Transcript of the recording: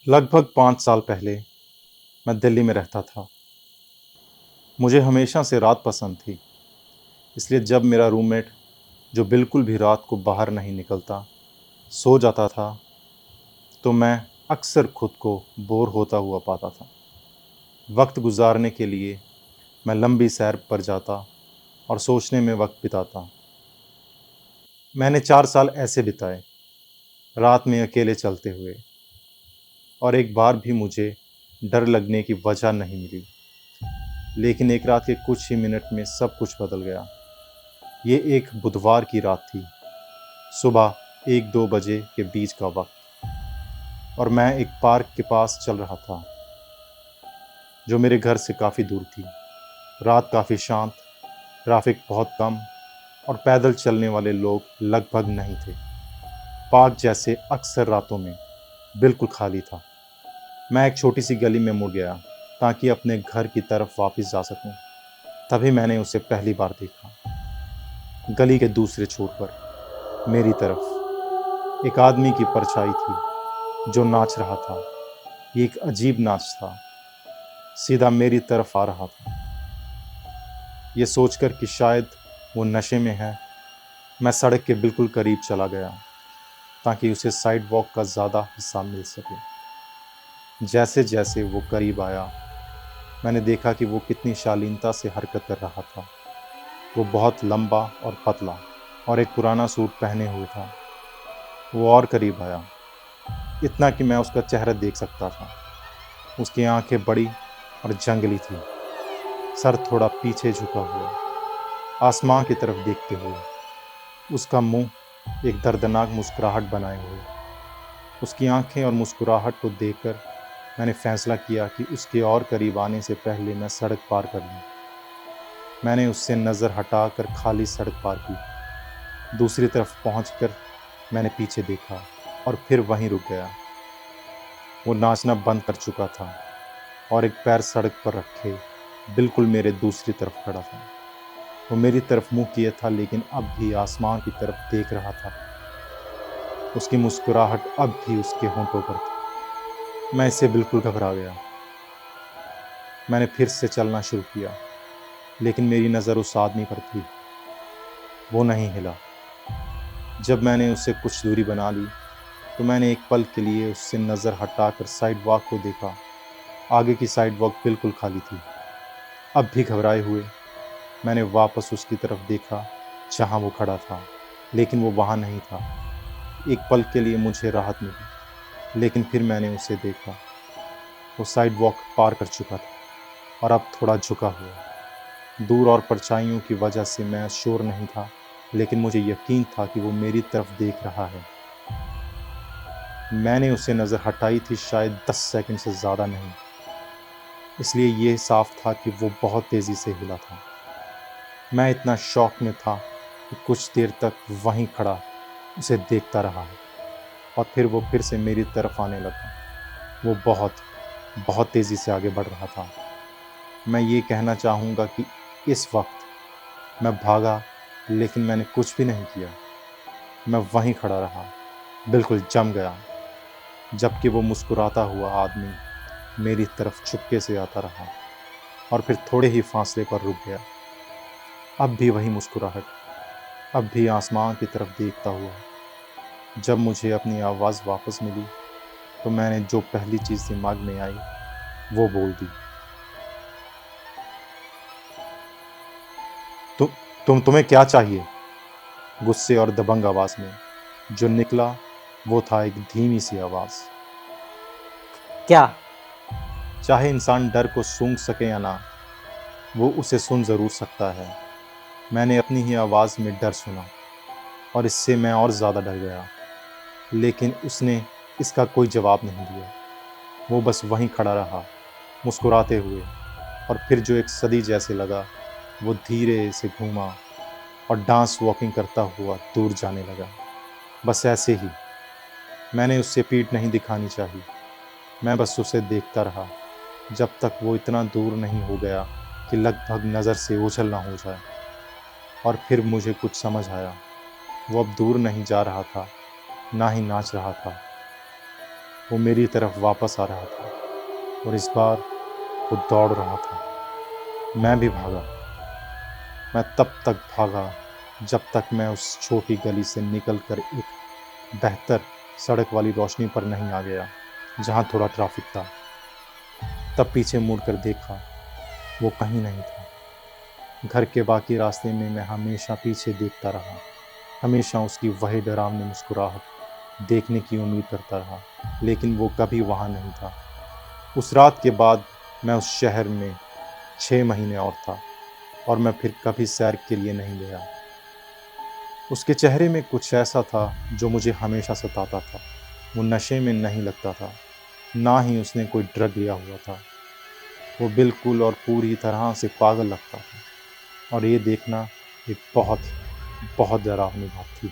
लगभग 5 साल पहले मैं दिल्ली में रहता था। मुझे हमेशा से रात पसंद थी, इसलिए जब मेरा रूममेट, जो बिल्कुल भी रात को बाहर नहीं निकलता, सो जाता था, तो मैं अक्सर खुद को बोर होता हुआ पाता था। वक्त गुजारने के लिए मैं लंबी सैर पर जाता और सोचने में वक्त बिताता। मैंने 4 साल ऐसे बिताए, रात में अकेले चलते हुए, और एक बार भी मुझे डर लगने की वजह नहीं मिली। लेकिन एक रात के कुछ ही मिनट में सब कुछ बदल गया। ये एक बुधवार की रात थी, सुबह 1-2 बजे के बीच का वक्त, और मैं एक पार्क के पास चल रहा था, जो मेरे घर से काफ़ी दूर थी। रात काफ़ी शांत, ट्रैफिक बहुत कम, और पैदल चलने वाले लोग लगभग नहीं थे। पार्क जैसे अक्सर रातों में बिल्कुल खाली था। मैं एक छोटी सी गली में मुड़ गया ताकि अपने घर की तरफ वापस जा सकूं। तभी मैंने उसे पहली बार देखा। गली के दूसरे छोर पर मेरी तरफ एक आदमी की परछाई थी जो नाच रहा था। ये एक अजीब नाच था, सीधा मेरी तरफ आ रहा था। ये सोचकर कि शायद वो नशे में है, मैं सड़क के बिल्कुल करीब चला गया ताकि उसे साइड वॉक का ज़्यादा हिस्सा मिल सके। जैसे जैसे वो करीब आया, मैंने देखा कि वो कितनी शालीनता से हरकत कर रहा था। वो बहुत लंबा और पतला और एक पुराना सूट पहने हुए था। वो और करीब आया, इतना कि मैं उसका चेहरा देख सकता था। उसकी आंखें बड़ी और जंगली थी, सर थोड़ा पीछे झुका हुआ, आसमां की तरफ देखते हुए। उसका मुंह एक दर्दनाक मुस्कुराहट बनाए हुए। उसकी आंखें और मुस्कुराहट को देखकर मैंने फैसला किया कि उसके और करीब आने से पहले मैं सड़क पार कर लूं। मैंने उससे नज़र हटाकर खाली सड़क पार की। दूसरी तरफ पहुंचकर मैंने पीछे देखा और फिर वहीं रुक गया। वो नाचना बंद कर चुका था और एक पैर सड़क पर रखे बिल्कुल मेरे दूसरी तरफ खड़ा था। वो मेरी तरफ मुंह किए था, लेकिन अब भी आसमान की तरफ देख रहा था। उसकी मुस्कुराहट अब भी उसके होंठों पर थी। मैं इससे बिल्कुल घबरा गया। मैंने फिर से चलना शुरू किया, लेकिन मेरी नज़र उस आदमी पर थी। वो नहीं हिला। जब मैंने उससे कुछ दूरी बना ली, तो मैंने एक पल के लिए उससे नज़र हटाकर साइड वॉक को देखा। आगे की साइड वॉक बिल्कुल खाली थी। अब भी घबराए हुए मैंने वापस उसकी तरफ देखा जहाँ वो खड़ा था, लेकिन वो वहाँ नहीं था। एक पल के लिए मुझे राहत मिली, लेकिन फिर मैंने उसे देखा। वो साइड वॉक पार कर चुका था और अब थोड़ा झुका हुआ। दूर और परछाइयों की वजह से मैं श्योर नहीं था, लेकिन मुझे यकीन था कि वो मेरी तरफ देख रहा है। मैंने उसे नज़र हटाई थी, शायद 10 सेकंड से ज़्यादा नहीं, इसलिए ये साफ था कि वो बहुत तेज़ी से हिला था। मैं इतना शॉक में था कि कुछ देर तक वहीं खड़ा उसे देखता रहा, और फिर वो फिर से मेरी तरफ आने लगा। वो बहुत, बहुत तेज़ी से आगे बढ़ रहा था। मैं ये कहना चाहूँगा कि इस वक्त मैं भागा, लेकिन मैंने कुछ भी नहीं किया। मैं वहीं खड़ा रहा, बिल्कुल जम गया, जबकि वो मुस्कुराता हुआ आदमी मेरी तरफ चुपके से आता रहा और फिर थोड़े ही फासले पर रुक गया। अब भी वही मुस्कुराहट, अब भी आसमान की तरफ देखता हुआ। जब मुझे अपनी आवाज़ वापस मिली, तो मैंने जो पहली चीज़ दिमाग में आई वो बोल दी, तु, तुम्हें क्या चाहिए? गुस्से और दबंग आवाज़ में। जो निकला वो था एक धीमी सी आवाज़। क्या? चाहे इंसान डर को सूंघ सके या ना, वो उसे सुन ज़रूर सकता है। मैंने अपनी ही आवाज़ में डर सुना, और इससे मैं और ज़्यादा डर गया। लेकिन उसने इसका कोई जवाब नहीं दिया। वो बस वहीं खड़ा रहा, मुस्कुराते हुए, और फिर जो एक सदी जैसे लगा, वो धीरे से घूमा और डांस वॉकिंग करता हुआ दूर जाने लगा। बस ऐसे ही। मैंने उससे पीठ नहीं दिखानी चाहिए। मैं बस उसे देखता रहा, जब तक वो इतना दूर नहीं हो गया कि लगभग नज़र से ओझल ना हो जाए। और फिर मुझे कुछ समझ आया। वो अब दूर नहीं जा रहा था, ना ही नाच रहा था। वो मेरी तरफ वापस आ रहा था और इस बार वो दौड़ रहा था। मैं भी भागा। मैं तब तक भागा जब तक मैं उस छोटी गली से निकलकर एक बेहतर सड़क वाली रोशनी पर नहीं आ गया जहाँ थोड़ा ट्रैफिक था। तब पीछे मुड़कर देखा, वो कहीं नहीं था। घर के बाकी रास्ते में मैं हमेशा पीछे देखता रहा, हमेशा उसकी वही डरावनी मुस्कुराहट देखने की उम्मीद करता रहा, लेकिन वो कभी वहाँ नहीं था। उस रात के बाद मैं उस शहर में 6 महीने और था और मैं फिर कभी सैर के लिए नहीं गया। उसके चेहरे में कुछ ऐसा था जो मुझे हमेशा सताता था। वो नशे में नहीं लगता था, ना ही उसने कोई ड्रग लिया हुआ था। वो बिल्कुल और पूरी तरह से पागल लगता था और ये देखना एक बहुत डरावनी बात थी।